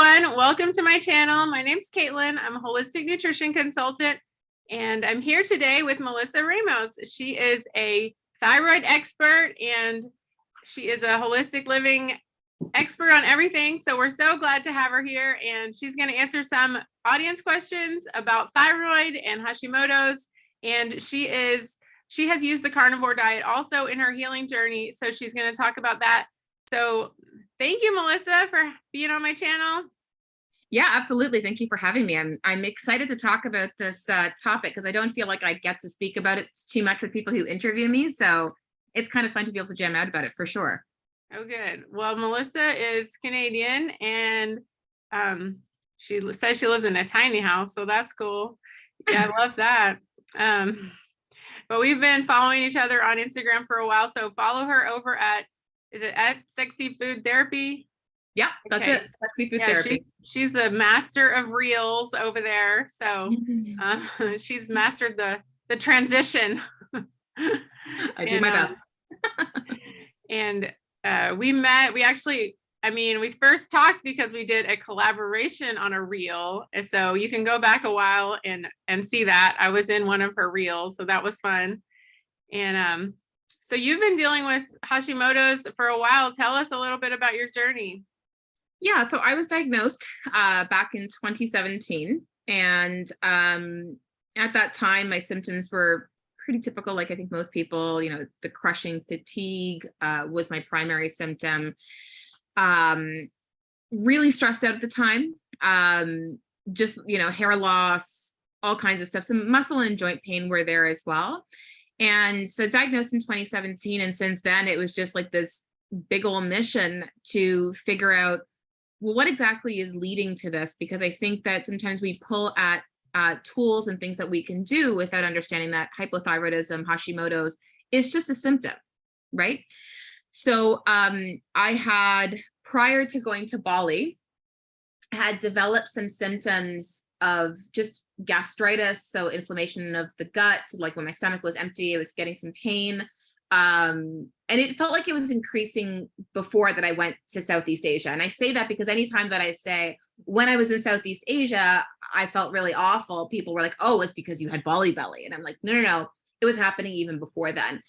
everyone. Welcome to my channel. My name's Caitlin. I'm a holistic nutrition consultant, and I'm here today with Melissa Ramos. She is a thyroid expert, and she is a holistic living expert on everything. So we're so glad to have her here, and she's going to answer some audience questions about thyroid and Hashimoto's. And she has used the carnivore diet also in her healing journey. So she's going to talk about that. So thank you, Melissa, for being on my channel. Yeah, absolutely. Thank you for having me. I'm excited to talk about this topic because I don't feel like I get to speak about it too much with people who interview me. So it's kind of fun to be able to jam out about it for sure. Oh, good. Well, Melissa is Canadian, and she says she lives in a tiny house, so that's cool. Yeah, I love that. But we've been following each other on Instagram for a while, so follow her over at, is it at Sexy Food Therapy? Yeah, that's Okay. it. Sexy Food Therapy. She's a master of reels over there. So she's mastered the transition. I do my best. And we first talked because we did a collaboration on a reel. And so you can go back a while and see that. I was in one of her reels, so that was fun. And so you've been dealing with Hashimoto's for a while. Tell us a little bit about your journey. Yeah, so I was diagnosed back in 2017. And at that time, my symptoms were pretty typical, like I think most people, the crushing fatigue was my primary symptom. Really stressed out at the time. Just, hair loss, all kinds of stuff. Some muscle and joint pain were there as well. And so diagnosed in 2017. And since then, it was just like this big old mission to figure out, well, what exactly is leading to this? Because I think that sometimes we pull at tools and things that we can do without understanding that hypothyroidism, Hashimoto's, is just a symptom, right? So I had, prior to going to Bali, had developed some symptoms of just gastritis, so inflammation of the gut, like when my stomach was empty, I was getting some pain. And it felt like it was increasing before that I went to Southeast Asia. And I say that because anytime that I say, when I was in Southeast Asia, I felt really awful, people were like, oh, it's because you had Bali belly. And I'm like, no, it was happening even before then.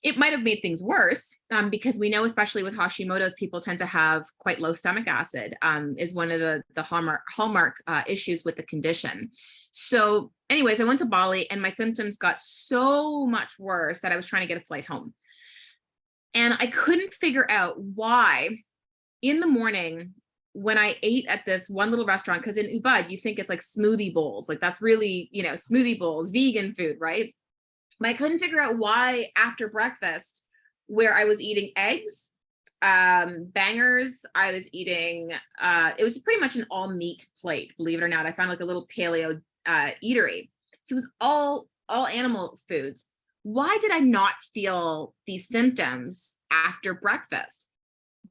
It might have made things worse because we know, especially with Hashimoto's, people tend to have quite low stomach acid, is one of the hallmark issues with the condition. So anyways, I went to Bali and my symptoms got so much worse that I was trying to get a flight home. And I couldn't figure out why in the morning when I ate at this one little restaurant, because in Ubud, you think it's like smoothie bowls, like that's really, smoothie bowls, vegan food, right? But I couldn't figure out why after breakfast, where I was eating eggs, bangers, I was eating, it was pretty much an all meat plate, believe it or not. I found like a little paleo eatery. So it was all animal foods. Why did I not feel these symptoms after breakfast?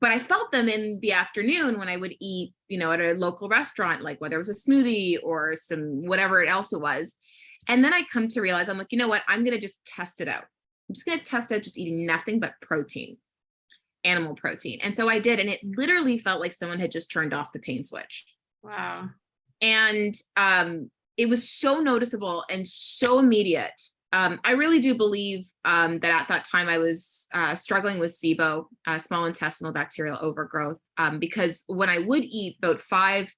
But I felt them in the afternoon when I would eat, at a local restaurant, like whether it was a smoothie or some whatever else it was. And then I come to realize, I'm like, you know what? I'm going to just test it out. I'm just going to test out just eating nothing but protein, animal protein. And so I did. And it literally felt like someone had just turned off the pain switch. Wow. And it was so noticeable and so immediate. I really do believe that at that time I was struggling with SIBO, small intestinal bacterial overgrowth, because when I would eat about 5,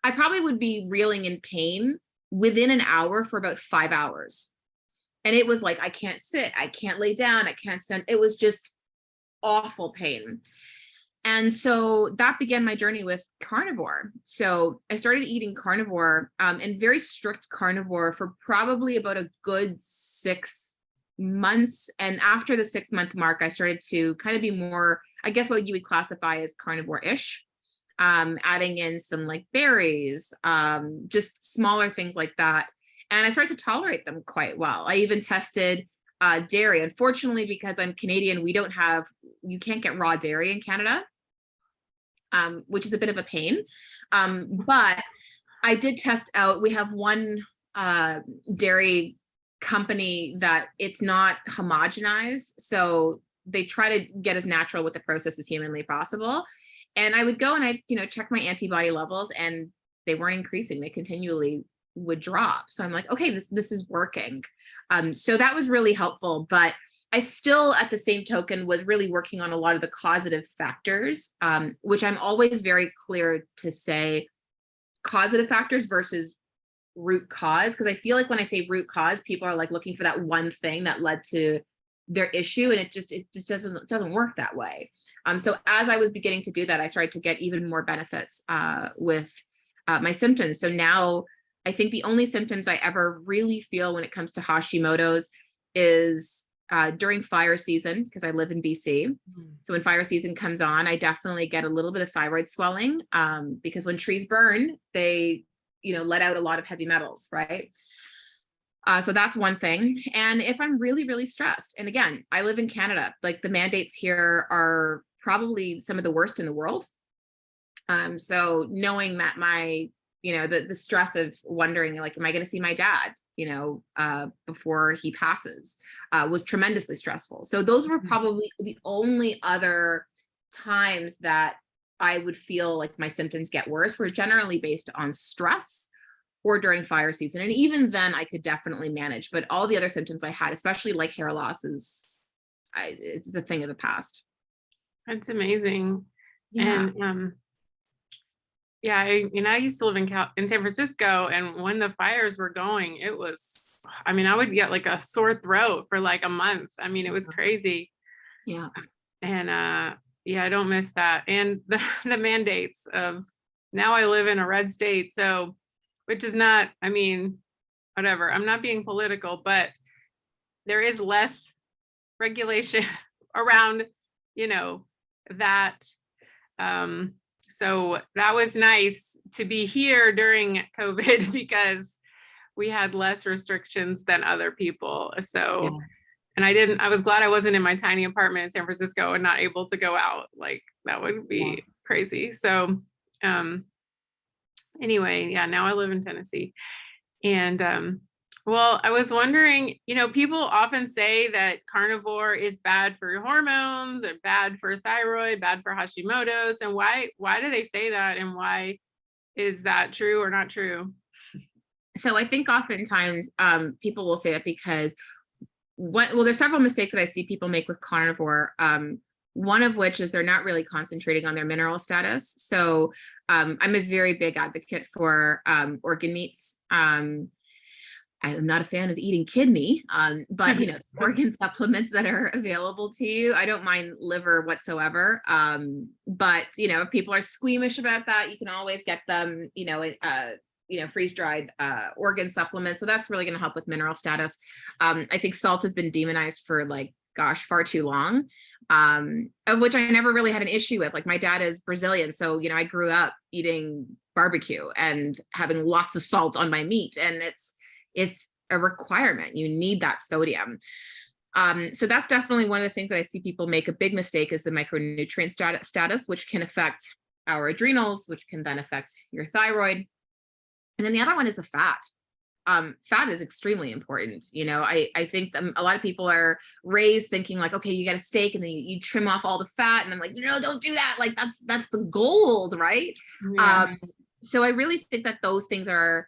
I probably would be reeling in pain within an hour for about 5 hours. And it was like, I can't sit, I can't lay down, I can't stand. It was just awful pain. And so that began my journey with carnivore. So I started eating carnivore and very strict carnivore for probably about a good 6 months. And after the 6-month mark, I started to kind of be more, I guess what you would classify as carnivore-ish. Adding in some like berries, just smaller things like that. And I started to tolerate them quite well. I even tested dairy. Unfortunately, because I'm Canadian, you can't get raw dairy in Canada, which is a bit of a pain. But I did test out, we have one dairy company that it's not homogenized. So they try to get as natural with the process as humanly possible. And I would go and check my antibody levels, and they weren't increasing. They continually would drop. So I'm like, okay, this is working. So that was really helpful. But I still, at the same token, was really working on a lot of the causative factors, which I'm always very clear to say causative factors versus root cause. Because I feel like when I say root cause, people are like looking for that one thing that led to their issue, and it just doesn't work that way. So as I was beginning to do that, I started to get even more benefits with my symptoms. So now I think the only symptoms I ever really feel when it comes to Hashimoto's is during fire season, because I live in BC. So when fire season comes on, I definitely get a little bit of thyroid swelling, because when trees burn, they, let out a lot of heavy metals, right? So that's one thing. And if I'm really, really stressed, and again, I live in Canada, like the mandates here are probably some of the worst in the world. So knowing that the stress of wondering, like, am I going to see my dad, before he passes, was tremendously stressful. So those were probably the only other times that I would feel like my symptoms get worse, were generally based on stress or during fire season. And even then I could definitely manage, but all the other symptoms I had, especially like hair loss, it's a thing of the past. That's amazing. Yeah. And yeah, I used to live in San Francisco, and when the fires were going, it was, I would get like a sore throat for like a month. It was crazy. Yeah. And yeah, I don't miss that. And the mandates of, now I live in a red state, so, which is not, whatever, I'm not being political, but there is less regulation around, that. So that was nice to be here during COVID, because we had less restrictions than other people. So, Yeah. and I was glad I wasn't in my tiny apartment in San Francisco and not able to go out. Like, that would be crazy. So, anyway, yeah, now I live in Tennessee. And well, I was wondering, people often say that carnivore is bad for your hormones, or bad for thyroid, bad for Hashimoto's. And why do they say that? And why is that true or not true? So I think oftentimes people will say that because there's several mistakes that I see people make with carnivore. One of which is they're not really concentrating on their mineral status. So I'm a very big advocate for organ meats. I'm not a fan of eating kidney, but organ supplements that are available to you. I don't mind liver whatsoever. But if people are squeamish about that, you can always get them, freeze-dried organ supplements. So that's really going to help with mineral status. I think salt has been demonized for far too long, of which I never really had an issue with. Like, my dad is Brazilian, so I grew up eating barbecue and having lots of salt on my meat, and it's a requirement. You need that sodium. So that's definitely one of the things that I see people make a big mistake, is the micronutrient status, which can affect our adrenals, which can then affect your thyroid. And then the other one is the fat. Fat is extremely important. I think a lot of people are raised thinking like, okay, you got a steak and then you trim off all the fat. And I'm like, no, don't do that. Like, that's the gold, right? Yeah. So I really think that those things are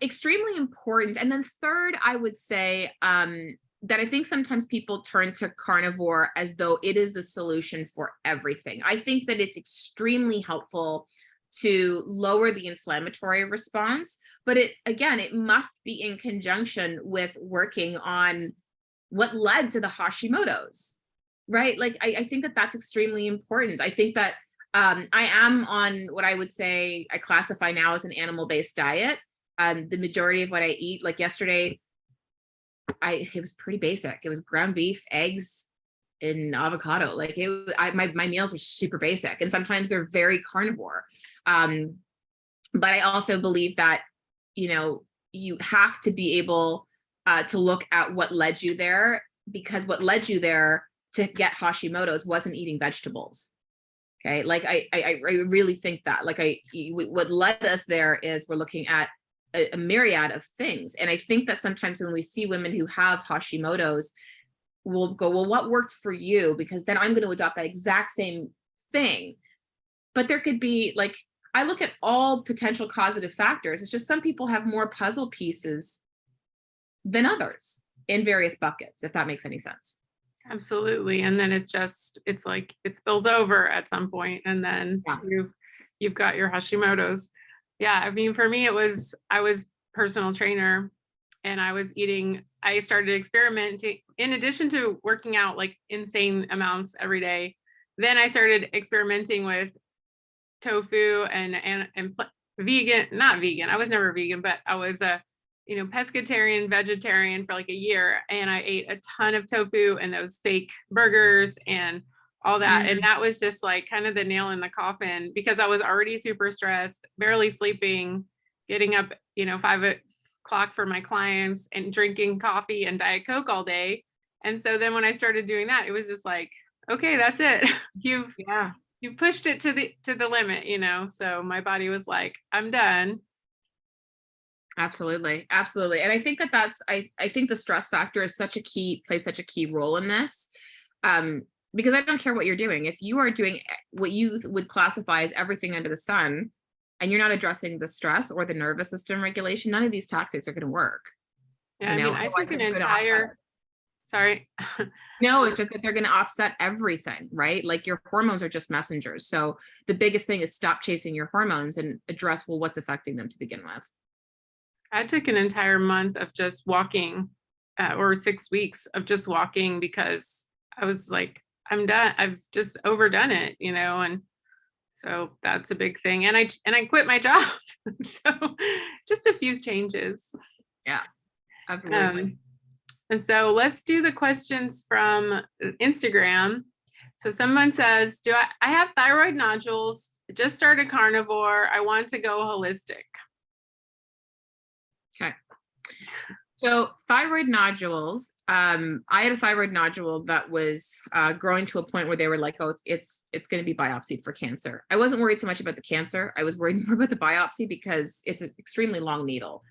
extremely important. And then third, I would say that I think sometimes people turn to carnivore as though it is the solution for everything. I think that it's extremely helpful to lower the inflammatory response, but it must be in conjunction with working on what led to the Hashimoto's, right? Like, I think that that's extremely important. I think that I am on what I would say I classify now as an animal-based diet. The majority of what I eat, like yesterday, it was pretty basic. It was ground beef, eggs, and avocado. Like, my meals are super basic, and sometimes they're very carnivore. But I also believe that, you have to be able to look at what led you there, because what led you there to get Hashimoto's wasn't eating vegetables. Okay. Like, I really think that, what led us there is we're looking at a myriad of things. And I think that sometimes when we see women who have Hashimoto's, we'll go, well, what worked for you? Because then I'm going to adopt that exact same thing. But there could be like, I look at all potential causative factors. It's just some people have more puzzle pieces than others in various buckets, if that makes any sense. Absolutely. And then it's like it spills over at some point, and then you've got your Hashimoto's. Yeah. I mean, for me, I was personal trainer, and I started experimenting in addition to working out like insane amounts every day. Then I started experimenting with tofu and vegan, not vegan. I was never vegan, but I was a, pescatarian, vegetarian for like a year. And I ate a ton of tofu and those fake burgers and all that. And that was just like kind of the nail in the coffin, because I was already super stressed, barely sleeping, getting up, 5 o'clock for my clients and drinking coffee and Diet Coke all day. And so then when I started doing that, it was just like, okay, that's it. You've pushed it to the limit, so my body was like, I'm done. Absolutely. And I think I think the stress factor is plays such a key role in this. Because I don't care what you're doing. If you are doing what you would classify as everything under the sun, and you're not addressing the stress or the nervous system regulation, none of these tactics are going to work. Yeah, I mean, I took an entire, sorry. No, it's just that they're going to offset everything, right? Like your hormones are just messengers. So the biggest thing is stop chasing your hormones and address, well, what's affecting them to begin with. I took an entire month of just walking, or 6 weeks of just walking, because I was like, I'm done. I've just overdone it, and so that's a big thing. And I quit my job. So just a few changes. Yeah, absolutely. And so let's do the questions from Instagram. So someone says, I have thyroid nodules, just started carnivore. I want to go holistic. Okay. So thyroid nodules, I had a thyroid nodule that was growing to a point where they were like, oh, it's going to be biopsied for cancer. I wasn't worried so much about the cancer. I was worried more about the biopsy, because it's an extremely long needle,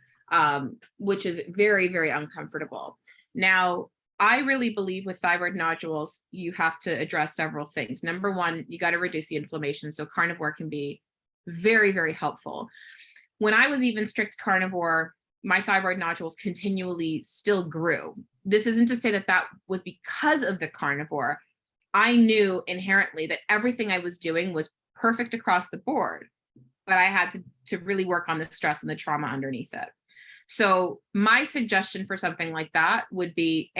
which is very, very uncomfortable. Now, I really believe with thyroid nodules, you have to address several things. Number one, you got to reduce the inflammation. So carnivore can be very, very helpful. When I was even strict carnivore, my thyroid nodules continually still grew. This isn't to say that was because of the carnivore. I knew inherently that everything I was doing was perfect across the board, but I had to really work on the stress and the trauma underneath it. So my suggestion for something like that would be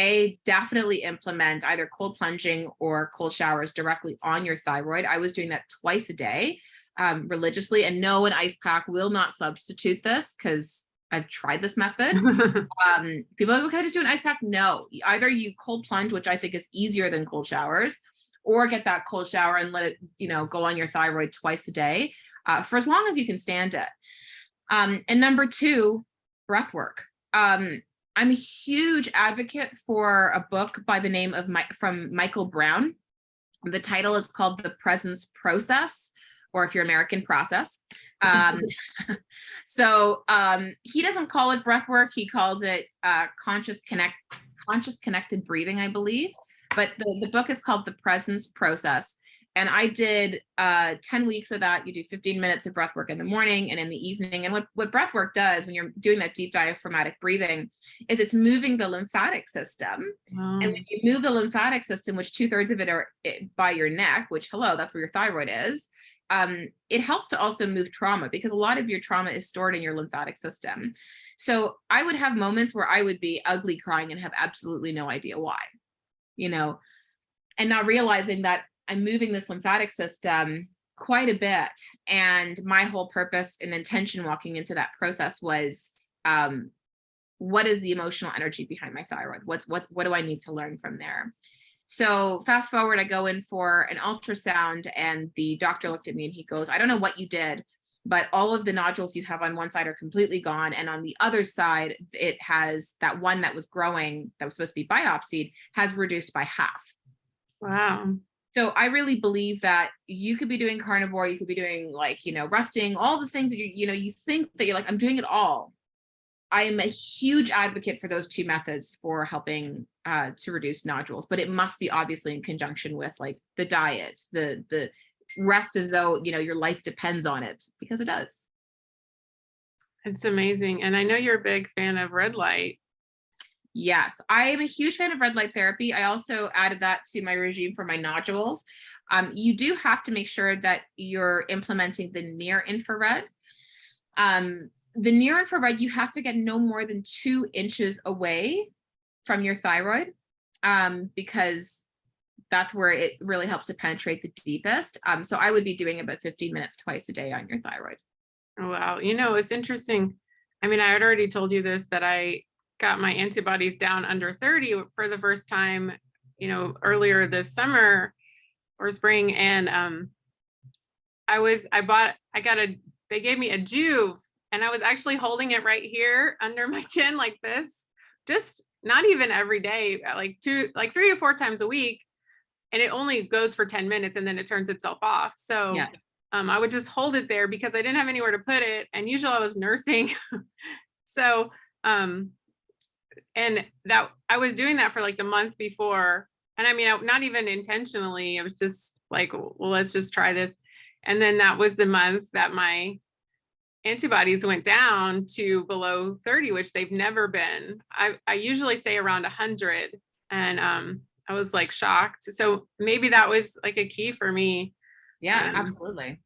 definitely implement either cold plunging or cold showers directly on your thyroid. I was doing that twice a day, religiously, and no, an ice pack will not substitute this, because I've tried this method. People are like, okay, just do an ice pack. No, either you cold plunge, which I think is easier than cold showers, or get that cold shower and let it, go on your thyroid twice a day, for as long as you can stand it. And number two, breath work. I'm a huge advocate for a book by the name of from Michael Brown. The title is called The Presence Process, or if you're American, Process. So he doesn't call it breath work. He calls it conscious connected breathing, I believe. But the book is called The Presence Process. And I did 10 weeks of that. You do 15 minutes of breath work in the morning and in the evening. And what breath work does when you're doing that deep diaphragmatic breathing is it's moving the lymphatic system. And when you move the lymphatic system, which 2/3 of it are by your neck, which, hello, that's where your thyroid is. It helps to also move trauma, because a lot of your trauma is stored in your lymphatic system. So I would have moments where I would be ugly crying and have absolutely no idea why, and not realizing that I'm moving this lymphatic system quite a bit. And my whole purpose and intention walking into that process was, what is the emotional energy behind my thyroid? What do I need to learn from there? So fast forward, I go in for an ultrasound, and the doctor looked at me and he goes, I don't know what you did, but all of the nodules you have on one side are completely gone. And on the other side, it has that one that was growing, that was supposed to be biopsied, has reduced by half. Wow. So I really believe that you could be doing carnivore, you could be doing resting, all the things that you think that you're like, I'm doing it all. I am a huge advocate for those two methods for helping to reduce nodules, but it must be obviously in conjunction with like the diet, the rest as though, your life depends on it, because it does. It's amazing. And I know you're a big fan of red light. Yes, I am a huge fan of red light therapy. I also added that to my regime for my nodules. You do have to make sure that you're implementing the near infrared. The near infrared, you have to get no more than 2 inches away from your thyroid, because that's where it really helps to penetrate the deepest. So I would be doing about 15 minutes twice a day on your thyroid. Oh, wow. It's interesting. I mean, I had already told you this, that I got my antibodies down under 30 for the first time, earlier this summer or spring. And they gave me a Juve, and I was actually holding it right here under my chin like this, just not even every day, like 3 or 4 times a week. And it only goes for 10 minutes and then it turns itself off. So Yeah. I would just hold it there because I didn't have anywhere to put it. And usually I was nursing. So, and that I was doing that for like the month before. And I mean, not even intentionally, I was just like, well, let's just try this. And then that was the month that my antibodies went down to below 30, which they've never been. I usually stay around 100, and I was like shocked. So maybe that was like a key for me. Yeah, absolutely.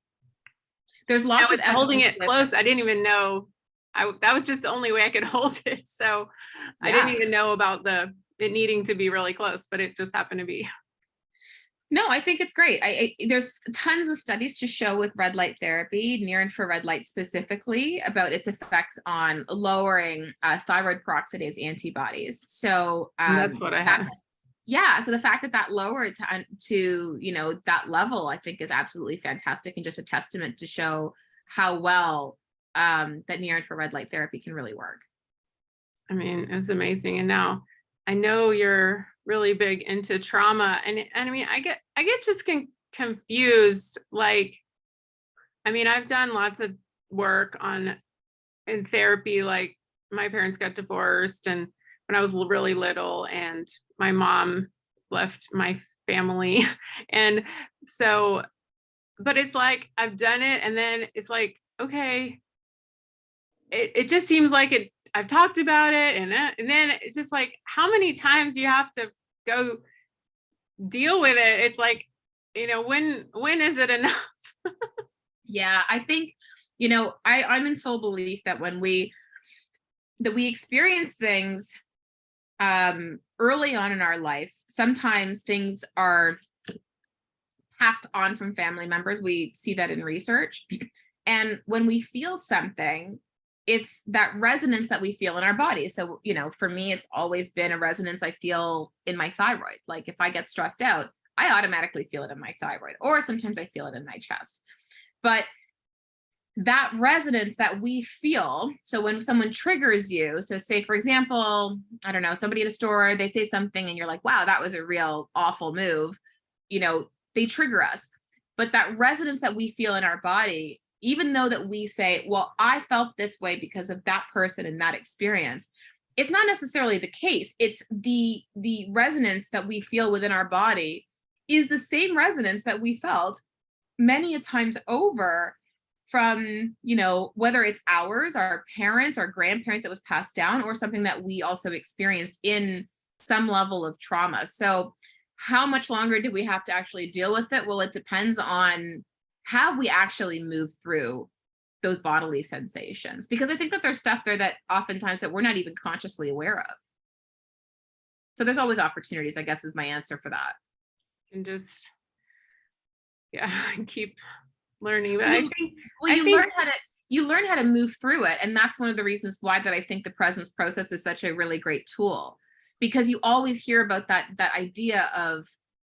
There's lots of holding it close. I didn't even know that was just the only way I could hold it. So I didn't even know about it needing to be really close, but it just happened to be. No, I think it's great. There's tons of studies to show with red light therapy, near infrared light specifically, about its effects on lowering thyroid peroxidase antibodies. So that's what I have. Yeah, so the fact that lowered to that level, I think is absolutely fantastic, and just a testament to show how well that near infrared light therapy can really work. I mean, it's amazing. And now I know you're really big into trauma, and I mean, I get just confused. Like, I mean, I've done lots of work in therapy. Like, my parents got divorced, and when I was really little, and my mom left my family, and so, but it's like I've done it, and then it's like, okay, it just seems like I've talked about it, and then it's just like, how many times you have to go deal with it? It's like, when is it enough? Yeah, I think, I'm in full belief that when we experience things early on in our life, sometimes things are passed on from family members. We see that in research. And when we feel something, it's that resonance that we feel in our body. So, for me, it's always been a resonance I feel in my thyroid. Like, if I get stressed out, I automatically feel it in my thyroid, or sometimes I feel it in my chest. But that resonance that we feel, so when someone triggers you, so say, for example, I don't know, somebody at a store, they say something and you're like, wow, that was a real awful move, they trigger us. But that resonance that we feel in our body, even though that we say, well, I felt this way because of that person and that experience, it's not necessarily the case. It's the resonance that we feel within our body is the same resonance that we felt many a times over from, whether it's ours, our parents, our grandparents, that was passed down, or something that we also experienced in some level of trauma. So how much longer do we have to actually deal with it? Well, it depends on how we actually move through those bodily sensations, because I think that there's stuff there that oftentimes that we're not even consciously aware of. So there's always opportunities, I guess, is my answer for that. And just, keep learning. But you learn how to move through it. And that's one of the reasons why that I think the presence process is such a really great tool, because you always hear about that idea of,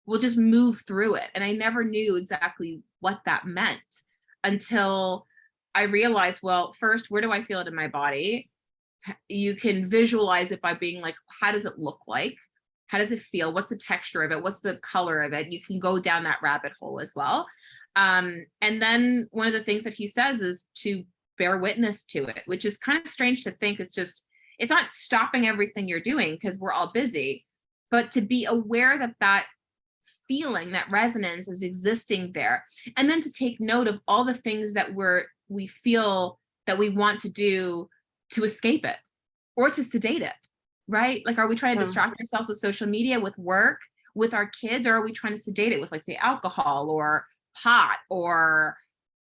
we'll just move through it. And I never knew exactly what that meant until I realized, well, first, where do I feel it in my body? You can visualize it by being like, how does it look like? How does it feel? What's the texture of it? What's the color of it? You can go down that rabbit hole as well. And then one of the things that he says is to bear witness to it, which is kind of strange to think. It's not stopping everything you're doing because we're all busy, but to be aware that feeling, that resonance is existing there. And then to take note of all the things that we feel that we want to do to escape it or to sedate it, right? Like, are we trying to distract ourselves with social media, with work, with our kids, or are we trying to sedate it with, like, say, alcohol or pot or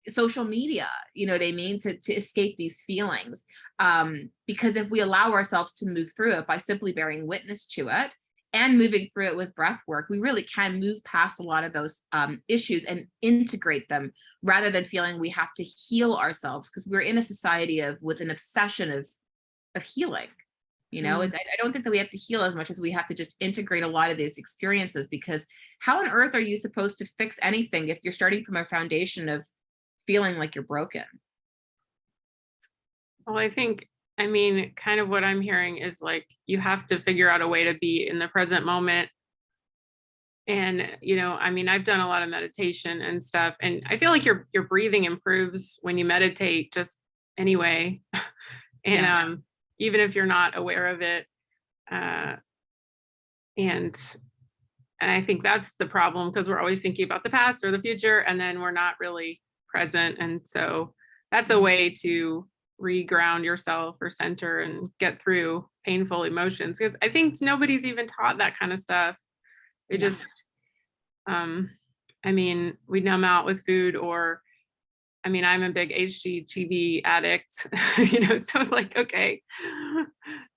social media, you know what I mean, to escape these feelings? Because if we allow ourselves to move through it by simply bearing witness to it and moving through it with breath work, we really can move past a lot of those issues and integrate them, rather than feeling we have to heal ourselves, because we're in a society with an obsession of healing. You know, I don't think that we have to heal as much as we have to just integrate a lot of these experiences, because how on earth are you supposed to fix anything if you're starting from a foundation of feeling like you're broken? Well, I mean, kind of what I'm hearing is like, you have to figure out a way to be in the present moment. And, you know, I mean, I've done a lot of meditation and stuff, and I feel like your breathing improves when you meditate just anyway. And even if you're not aware of it. And I think that's the problem, because we're always thinking about the past or the future, and then we're not really present. And so that's a way to reground yourself or center and get through painful emotions, because I think nobody's even taught that kind of stuff. It just, I mean, we numb out with food, or, I mean, I'm a big HGTV addict, you know, so it's like, okay,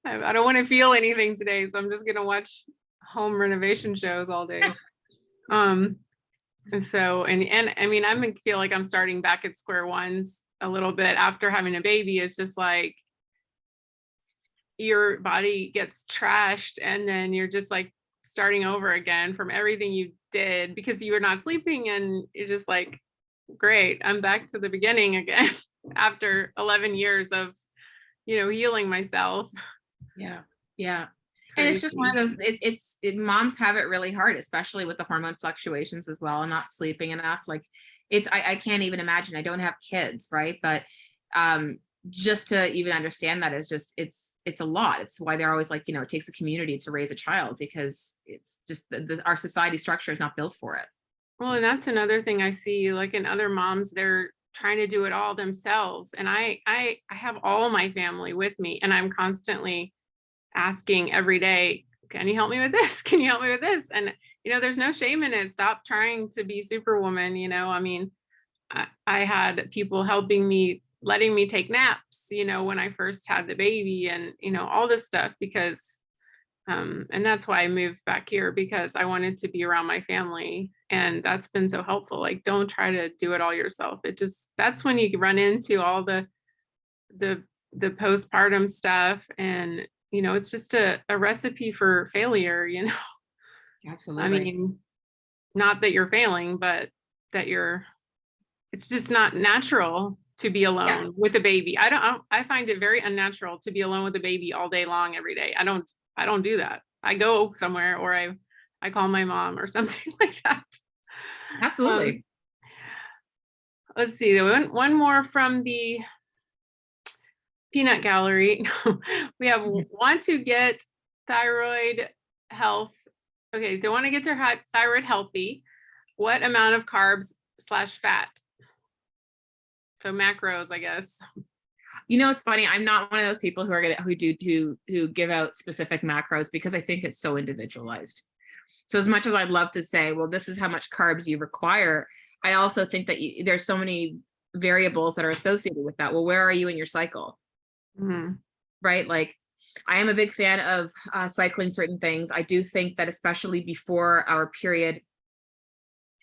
I don't want to feel anything today, so I'm just going to watch home renovation shows all day. So, and I mean, feel like I'm starting back at square one a little bit after having a baby. It's just like your body gets trashed, and then you're just like starting over again from everything you did because you were not sleeping, and you're just like, great, I'm back to the beginning again after 11 years of, you know, healing myself. Yeah. And it's just one of those, moms have it really hard, especially with the hormone fluctuations as well, and not sleeping enough. Like, I can't even imagine. I don't have kids, right? But just to even understand that is just, it's a lot. It's why they're always like, you know, it takes a community to raise a child, because it's just our society structure is not built for it. Well, and that's another thing I see, like in other moms, they're trying to do it all themselves. And I have all my family with me, and I'm constantly asking every day, can you help me with this? Can you help me with this? And, you know, there's no shame in it. Stop trying to be superwoman. You know, I mean, I had people helping me, letting me take naps, you know, when I first had the baby, and, you know, all this stuff, because, and that's why I moved back here, because I wanted to be around my family. And that's been so helpful. Like, don't try to do it all yourself. That's when you run into all the postpartum stuff, and, you know, it's just a recipe for failure, you know? Absolutely. I mean, not that you're failing, but that it's just not natural to be alone with a baby. I find it very unnatural to be alone with a baby all day long, every day. I don't do that. I go somewhere, or I call my mom or something like that. Absolutely. Let's see, one more from the peanut gallery. We have want to get thyroid health. Okay, they want to get their thyroid healthy. What amount of carbs / fat? So macros, I guess. You know, it's funny. I'm not one of those people who give out specific macros, because I think it's so individualized. So as much as I'd love to say, well, this is how much carbs you require, I also think that there's so many variables that are associated with that. Well, where are you in your cycle? Right? Like, I am a big fan of cycling certain things. I do think that especially before our period,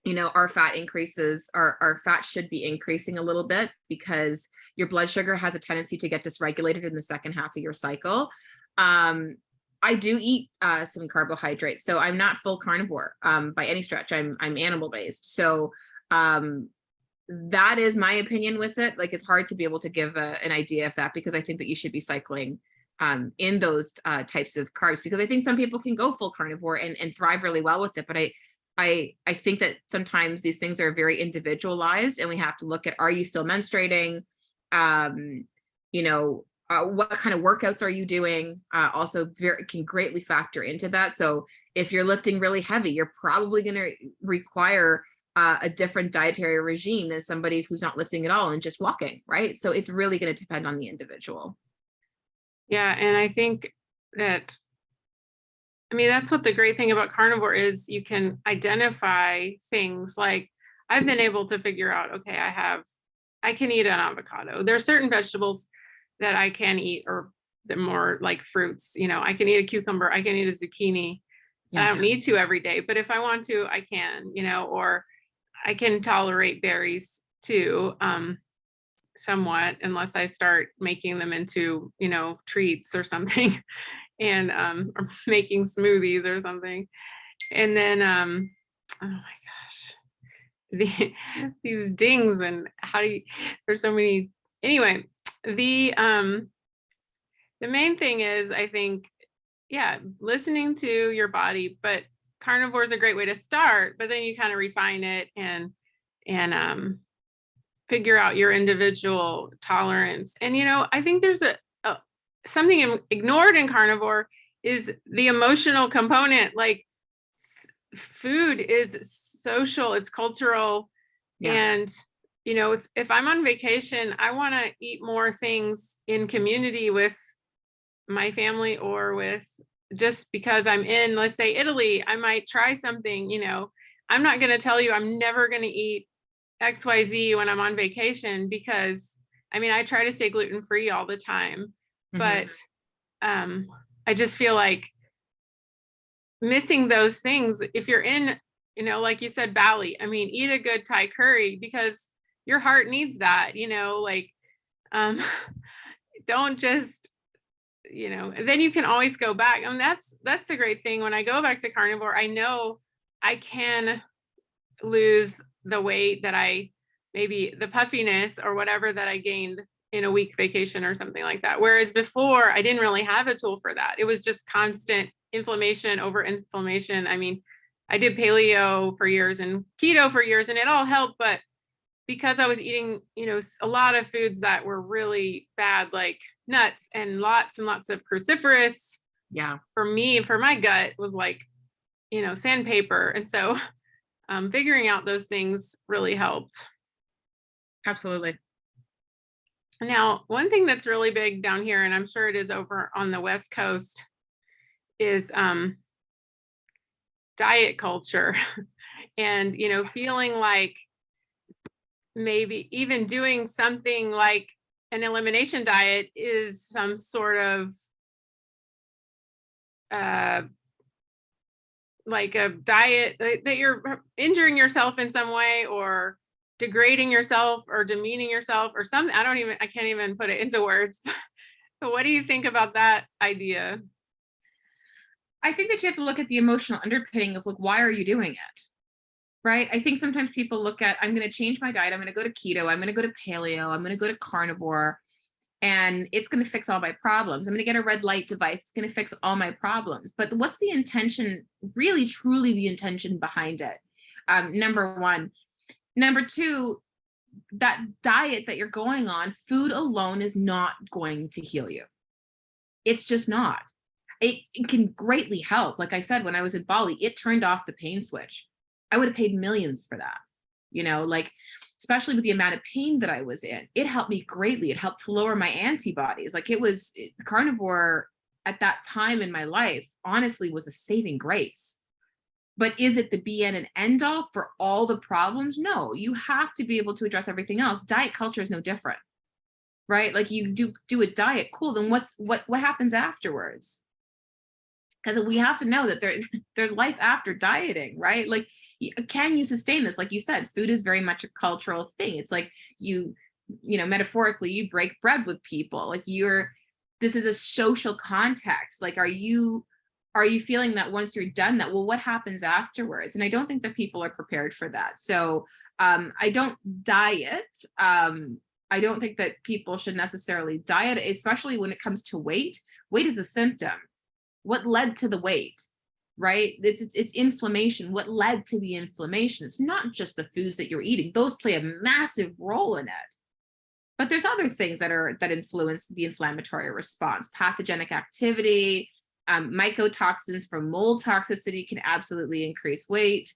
you know, our fat increases, our fat should be increasing a little bit, because your blood sugar has a tendency to get dysregulated in the second half of your cycle. I do eat some carbohydrates, so I'm not full carnivore by any stretch. I'm animal based. So that is my opinion with it. Like, it's hard to be able to give an idea of that, because I think that you should be cycling in those types of carbs, because I think some people can go full carnivore and thrive really well with it. But I think that sometimes these things are very individualized, and we have to look at, are you still menstruating? You know, what kind of workouts are you doing? Also can greatly factor into that. So if you're lifting really heavy, you're probably going to require a different dietary regime than somebody who's not lifting at all and just walking, right? So it's really going to depend on the individual. Yeah, and I think that, I mean, that's what the great thing about carnivore is. You can identify things. Like I've been able to figure out, okay, I can eat an avocado. There are certain vegetables that I can eat, or the more like fruits, I can eat a cucumber, I can eat a zucchini. Yeah. I don't need to every day, but if I want to, I can, or I can tolerate berries too, somewhat, unless I start making them into, treats or something, and or making smoothies or something. And then, oh my gosh, these dings, and there's so many. Anyway, the main thing is, I think, yeah, listening to your body, but carnivore is a great way to start, but then you kind of refine it and figure out your individual tolerance. And, I think there's something ignored in carnivore is the emotional component. Like food is social, it's cultural. Yeah. And, if I'm on vacation, I want to eat more things in community with my family, or with, just because I'm in, let's say, Italy, I might try something, I'm not going to tell you I'm never going to eat XYZ when I'm on vacation, because I try to stay gluten-free all the time, but I just feel like missing those things. If you're in, like you said, Bali, eat a good Thai curry, because your heart needs that, don't just, then you can always go back. That's the great thing. When I go back to carnivore, I know I can lose the weight that maybe the puffiness or whatever that I gained in a week vacation or something like that. Whereas before, I didn't really have a tool for that. It was just constant inflammation over inflammation. I did paleo for years and keto for years, and it all helped, but because I was eating, a lot of foods that were really bad, like nuts and lots of cruciferous. Yeah. For my gut was like, sandpaper. And so figuring out those things really helped. Absolutely. Now, one thing that's really big down here, and I'm sure it is over on the West Coast, is diet culture. And, feeling like maybe even doing something like an elimination diet is some sort of like a diet that you're injuring yourself in some way, or degrading yourself, or demeaning yourself, or something. I can't even put it into words. But what do you think about that idea? I think that you have to look at the emotional underpinning of, like, why are you doing it? Right? I think sometimes people look at, I'm going to change my diet, I'm going to go to keto, I'm going to go to paleo, I'm going to go to carnivore, and it's going to fix all my problems. I'm going to get a red light device, it's going to fix all my problems. But what's the intention, really, truly the intention behind it? Number one. Number two, that diet that you're going on, food alone is not going to heal you. It's just not. It can greatly help. Like I said, when I was in Bali, it turned off the pain switch. I would have paid millions for that, especially with the amount of pain that I was in. It helped me greatly. It helped to lower my antibodies. Carnivore at that time in my life, honestly, was a saving grace. But is it the be and end all for all the problems? No, you have to be able to address everything else. Diet culture is no different, right? Like, you do a diet, cool. Then what happens afterwards? Because we have to know that there's life after dieting, right? Like, can you sustain this? Like you said, food is very much a cultural thing. It's like metaphorically, you break bread with people. Like, this is a social context. Like, are you feeling that once you're done that, well, what happens afterwards? And I don't think that people are prepared for that. So I don't diet. I don't think that people should necessarily diet, especially when it comes to weight. Weight is a symptom. What led to the weight, right? It's inflammation. What led to the inflammation? It's not just the foods that you're eating. Those play a massive role in it. But there's other things that influence the inflammatory response. Pathogenic activity, mycotoxins from mold toxicity can absolutely increase weight,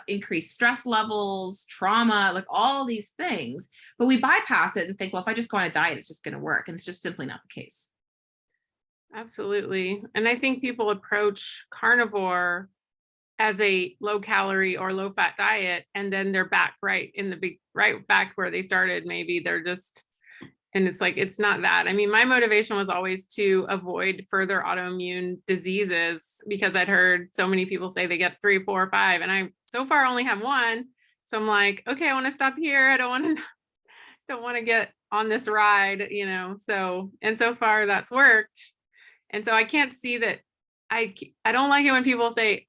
increase stress levels, trauma, like all these things. But we bypass it and think, well, if I just go on a diet, it's just going to work. And it's just simply not the case. Absolutely. And I think people approach carnivore as a low calorie or low fat diet, and then they're back right back where they started. Maybe they're just, and it's like, it's not that. I mean, my motivation was always to avoid further autoimmune diseases, because I'd heard so many people say they get 3, 4, 5, and I so far only have one. So I'm like, okay, I want to stop here. I don't want to get on this ride, so, and so far that's worked. And so I can't see that. I don't like it when people say,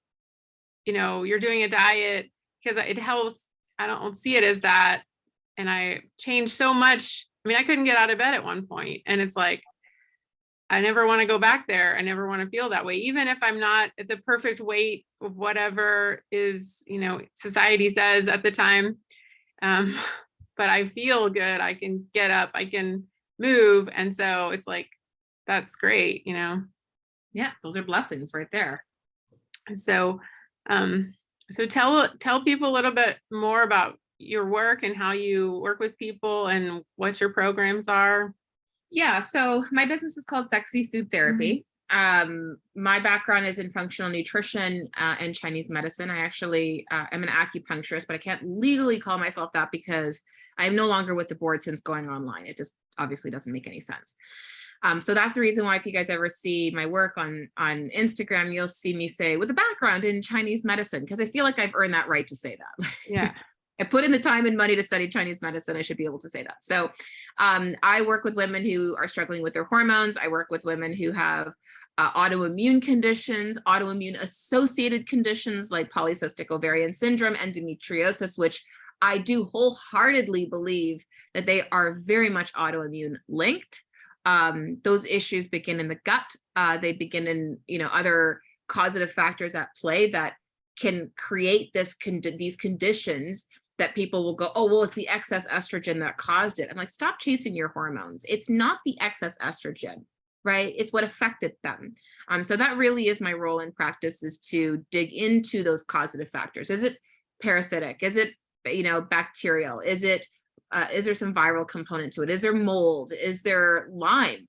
you're doing a diet because it helps. I don't see it as that. And I changed so much. I mean, I couldn't get out of bed at one point, and it's like, I never want to go back there. I never want to feel that way, even if I'm not at the perfect weight of whatever is, society says at the time. But I feel good. I can get up, I can move. And so it's like, that's great, Yeah, those are blessings right there. And so, so tell people a little bit more about your work and how you work with people and what your programs are. Yeah, so my business is called Sexy Food Therapy. My background is in functional nutrition and Chinese medicine. I actually am an acupuncturist, but I can't legally call myself that because I'm no longer with the board since going online. It just obviously doesn't make any sense. So that's the reason why, if you guys ever see my work on Instagram, you'll see me say with a background in Chinese medicine, because I feel like I've earned that right to say that. Yeah. I put in the time and money to study Chinese medicine. I should be able to say that. So I work with women who are struggling with their hormones. I work with women who have autoimmune conditions, autoimmune associated conditions like polycystic ovarian syndrome, endometriosis, which I do wholeheartedly believe that they are very much autoimmune linked. Those issues begin in the gut. They begin in, other causative factors at play that can create these conditions that people will go, oh, well, it's the excess estrogen that caused it. I'm like, stop chasing your hormones. It's not the excess estrogen, right? It's what affected them. So that really is my role in practice, is to dig into those causative factors. Is it parasitic? Is it, bacterial? Is there some viral component to it? Is there mold? Is there Lyme?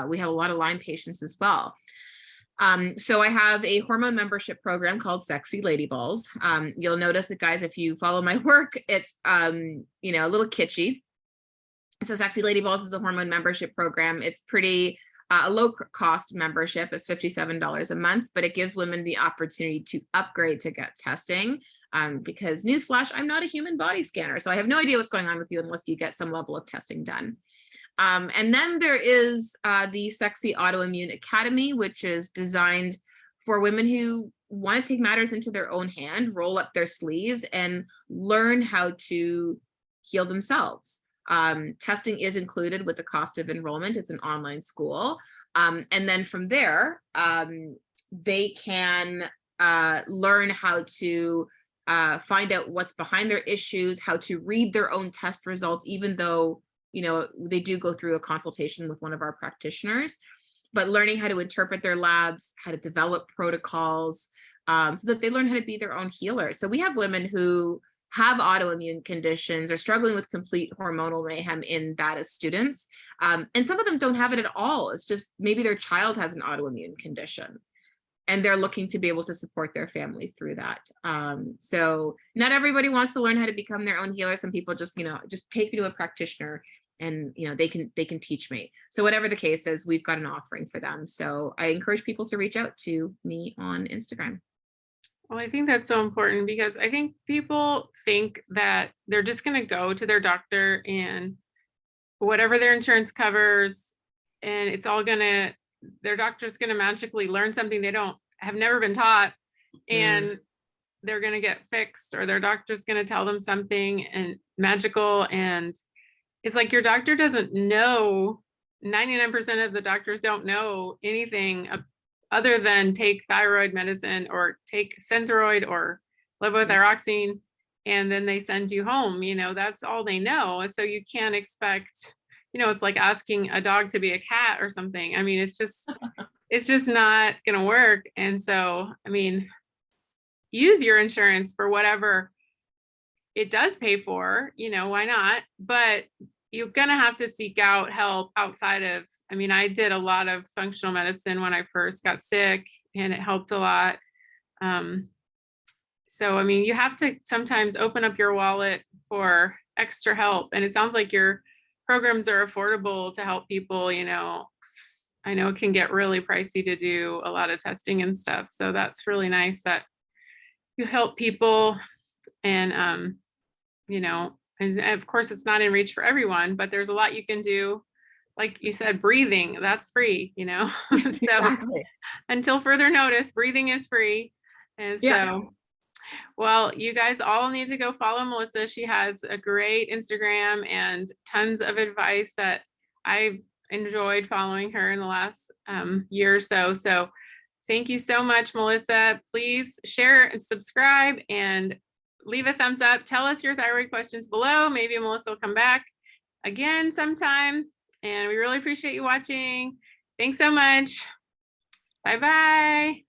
We have a lot of Lyme patients as well. So I have a hormone membership program called Sexy Lady Balls. You'll notice that, guys, if you follow my work, it's, a little kitschy. So Sexy Lady Balls is a hormone membership program. It's pretty a low cost membership. It's $57 a month, but it gives women the opportunity to upgrade to get testing. Because newsflash, I'm not a human body scanner. So I have no idea what's going on with you unless you get some level of testing done. And then there is the Sexy Autoimmune Academy, which is designed for women who want to take matters into their own hand, roll up their sleeves, and learn how to heal themselves. Testing is included with the cost of enrollment. It's an online school. And then from there, they can learn how to find out what's behind their issues, how to read their own test results, even though they do go through a consultation with one of our practitioners, but learning how to interpret their labs, how to develop protocols, so that they learn how to be their own healer. So we have women who have autoimmune conditions or struggling with complete hormonal mayhem in that as students. And some of them don't have it at all. It's just maybe their child has an autoimmune condition and they're looking to be able to support their family through that. So not everybody wants to learn how to become their own healer. Some people just take me to a practitioner and they can teach me. So whatever the case is, we've got an offering for them. So I encourage people to reach out to me on Instagram. Well, I think that's so important, because I think people think that they're just going to go to their doctor and whatever their insurance covers, and it's all their doctor's going to magically learn something they have never been taught, and they're going to get fixed, or their doctor's going to tell them something and magical. And it's like, your doctor doesn't know. 99% of the doctors don't know anything other than take thyroid medicine or take Synthroid or levothyroxine. and then they send you home, that's all they know. So you can't expect, it's like asking a dog to be a cat or something. I mean, it's just not going to work. And so, I mean, use your insurance for whatever it does pay for, why not? But you're going to have to seek out help outside of, I mean, I did a lot of functional medicine when I first got sick, and it helped a lot. So, I mean, you have to sometimes open up your wallet for extra help. And it sounds like your programs are affordable to help people, I know it can get really pricey to do a lot of testing and stuff. So that's really nice that you help people. And, and of course it's not in reach for everyone, but there's a lot you can do. Like you said, breathing, that's free, So Exactly. until further notice, breathing is free. And so, well, you guys all need to go follow Melissa. She has a great Instagram and tons of advice that I've enjoyed following her in the last year or so. So thank you so much, Melissa. Please share and subscribe and leave a thumbs up. Tell us your thyroid questions below. Maybe Melissa will come back again sometime. And we really appreciate you watching. Thanks so much. Bye-bye.